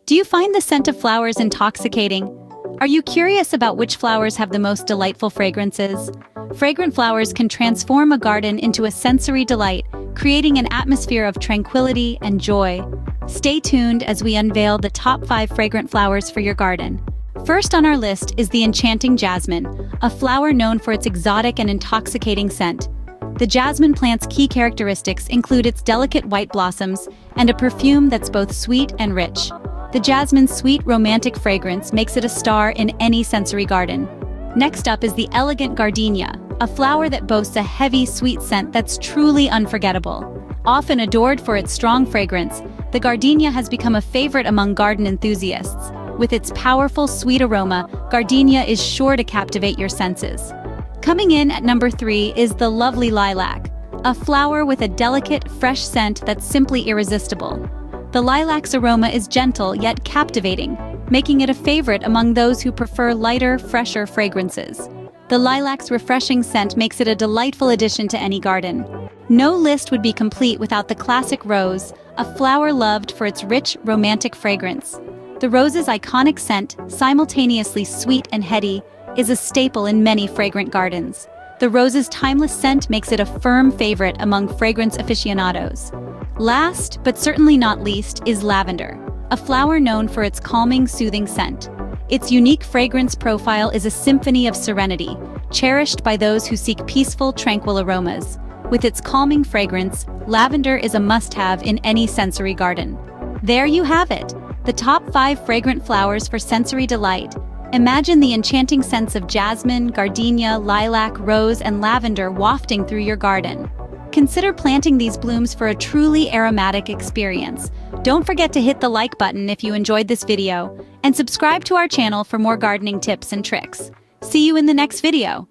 Do you find the scent of flowers intoxicating? Are you curious about which flowers have the most delightful fragrances? Fragrant flowers can transform a garden into a sensory delight, creating an atmosphere of tranquility and joy. Stay tuned as we unveil the top 5 fragrant flowers for your garden. First on our list is the enchanting jasmine, a flower known for its exotic and intoxicating scent. The jasmine plant's key characteristics include its delicate white blossoms and a perfume that's both sweet and rich. The jasmine's sweet, romantic fragrance makes it a star in any sensory garden. Next up is the elegant gardenia, a flower that boasts a heavy, sweet scent that's truly unforgettable. Often adored for its strong fragrance, the gardenia has become a favorite among garden enthusiasts. With its powerful, sweet aroma, gardenia is sure to captivate your senses. Coming in at number 3 is the lovely lilac, a flower with a delicate, fresh scent that's simply irresistible. The lilac's aroma is gentle yet captivating, making it a favorite among those who prefer lighter, fresher fragrances. The lilac's refreshing scent makes it a delightful addition to any garden. No list would be complete without the classic rose, a flower loved for its rich, romantic fragrance. The rose's iconic scent, simultaneously sweet and heady, is a staple in many fragrant gardens. The rose's timeless scent makes it a firm favorite among fragrance aficionados. Last, but certainly not least, is lavender, a flower known for its calming, soothing scent. Its unique fragrance profile is a symphony of serenity, cherished by those who seek peaceful, tranquil aromas. With its calming fragrance, lavender is a must-have in any sensory garden. There you have it, the top 5 fragrant flowers for sensory delight. Imagine the enchanting scents of jasmine, gardenia, lilac, rose, and lavender wafting through your garden. Consider planting these blooms for a truly aromatic experience. Don't forget to hit the like button if you enjoyed this video, and subscribe to our channel for more gardening tips and tricks. See you in the next video.